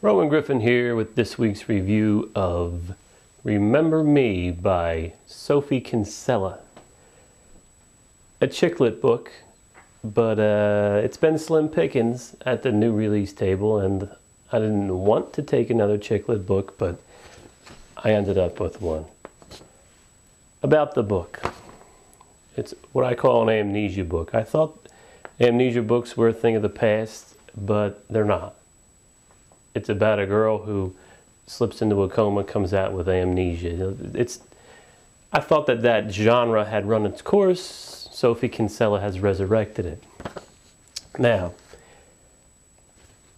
Rowan Griffen here with this week's review of Remember Me by Sophie Kinsella. A chick lit book, but it's been slim pickings at the new release table, and I didn't want to take another chick lit book, but I ended up with one. About the book. It's what I call an amnesia book. I thought amnesia books were a thing of the past, but they're not. It's about a girl who slips into a coma, comes out with amnesia. I thought that genre had run its course. Sophie Kinsella has resurrected it. Now,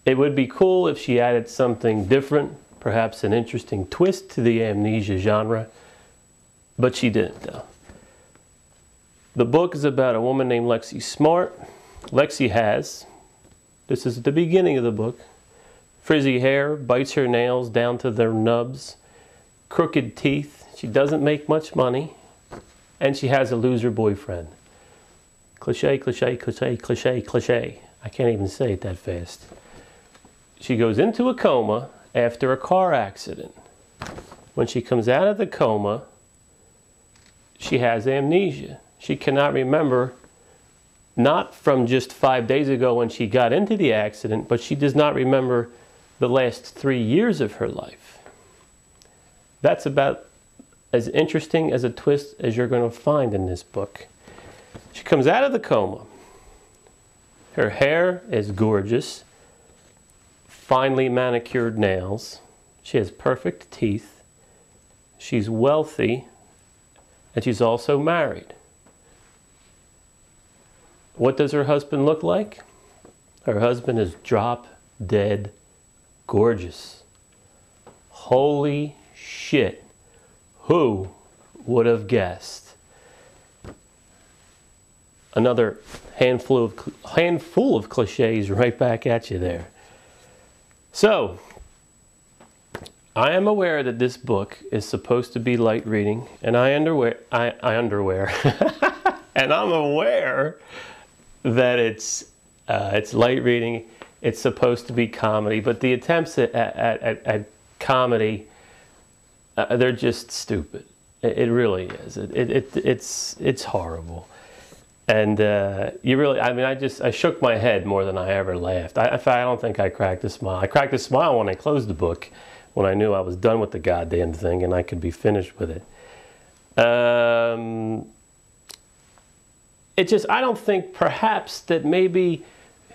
it would be cool if she added something different, perhaps an interesting twist to the amnesia genre, but she didn't, though. The book is about a woman named Lexi Smart. Lexi has, this is at the beginning of the book, frizzy hair, bites her nails down to their nubs, crooked teeth, she doesn't make much money, and she has a loser boyfriend. Cliche, cliche, cliche, cliche, cliche. I can't even say it that fast. She goes into a coma after a car accident. When she comes out of the coma, she has amnesia. She cannot remember, not from just 5 days ago when she got into the accident, but she does not remember the last 3 years of her life. That's about as interesting as a twist as you're going to find in this book. She comes out of the coma. Her hair is gorgeous, finely manicured nails. She has perfect teeth. She's wealthy, and she's also married. What does her husband look like? Her husband is drop dead gorgeous. Holy shit. Who would have guessed? Another handful of cliches right back at you there. So, I am aware that this book is supposed to be light reading, and I underwear, and I'm aware that it's light reading. It's supposed to be comedy, but the attempts at comedy, they're just stupid. It really is. It's horrible. And you really, I shook my head more than I ever laughed. I don't think I cracked a smile. I cracked a smile when I closed the book, when I knew I was done with the goddamn thing and I could be finished with it. I don't think perhaps that maybe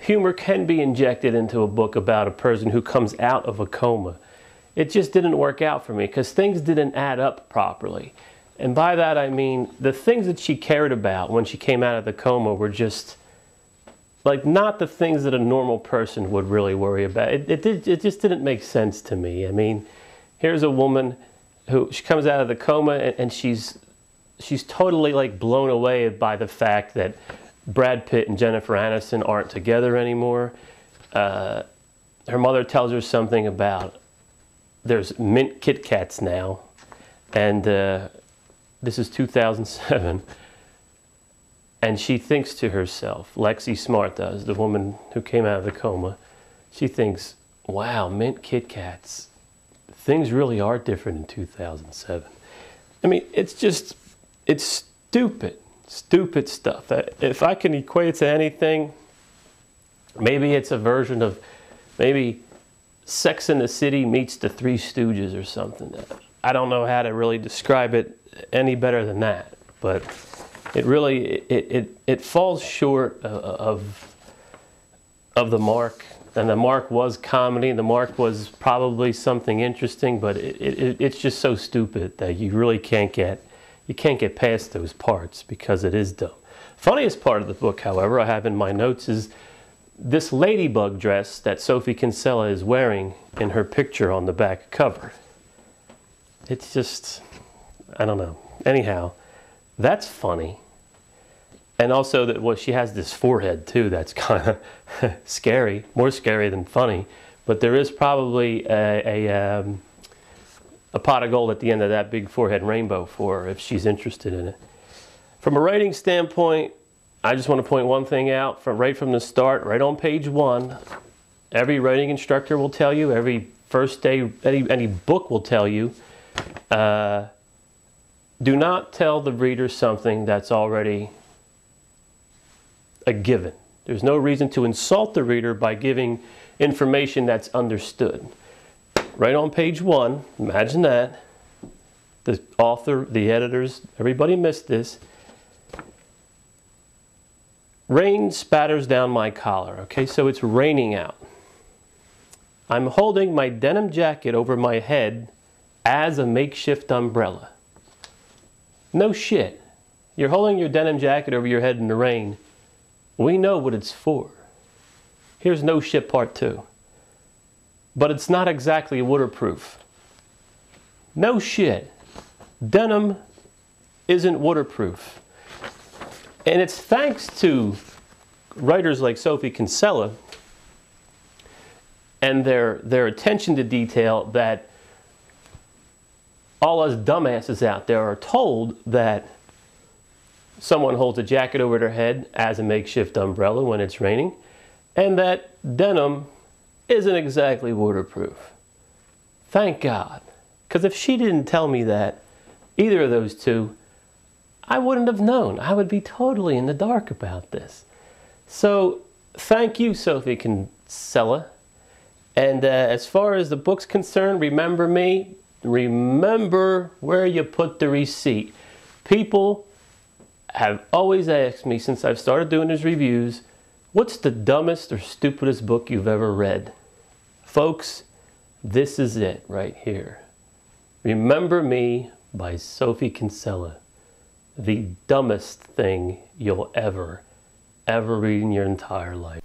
humor can be injected into a book about a person who comes out of a coma. It just didn't work out for me because things didn't add up properly. And by that I mean the things that she cared about when she came out of the coma were just like not the things that a normal person would really worry about. It just didn't make sense to me. I mean, here's a woman who she comes out of the coma and she's totally like blown away by the fact that Brad Pitt and Jennifer Aniston aren't together anymore. Her mother tells her something about there's mint Kit Kats now, and this is 2007, and she thinks to herself, Lexi Smart does, the woman who came out of the coma, she thinks, wow, mint Kit Kats, things really are different in 2007. I mean, it's stupid. Stupid stuff. If I can equate it to anything, maybe it's a version of maybe Sex and the City meets the Three Stooges or something. I don't know how to really describe it any better than that, but it really it falls short of the mark. And the mark was comedy. The mark was probably something interesting, but it's just so stupid that you really can't get past those parts because it is dumb. Funniest part of the book, however, I have in my notes is this ladybug dress that Sophie Kinsella is wearing in her picture on the back cover. It's just, I don't know. Anyhow, that's funny. And also that she has this forehead too that's kind of scary, more scary than funny. But there is probably a pot of gold at the end of that big forehead rainbow for her if she's interested in it. From a writing standpoint, I just want to point one thing out right from the start, right on page 1. Every writing instructor will tell you, every first day, any book will tell you, do not tell the reader something that's already a given. There's no reason to insult the reader by giving information that's understood. Right on page 1, imagine that. The author, the editors, everybody missed this. Rain spatters down my collar. Okay, so it's raining out. I'm holding my denim jacket over my head as a makeshift umbrella. No shit. You're holding your denim jacket over your head in the rain. We know what it's for. Here's no shit part 2. But it's not exactly waterproof. No shit. Denim isn't waterproof. And it's thanks to writers like Sophie Kinsella and their attention to detail that all us dumbasses out there are told that someone holds a jacket over their head as a makeshift umbrella when it's raining, and that denim isn't exactly waterproof. Thank God. Because if she didn't tell me that, either of those two, I wouldn't have known. I would be totally in the dark about this. So, thank you, Sophie Kinsella. And as far as the book's concerned, remember me. Remember where you put the receipt. People have always asked me since I've started doing these reviews, what's the dumbest or stupidest book you've ever read? Folks, this is it right here. Remember Me by Sophie Kinsella. The dumbest thing you'll ever read in your entire life.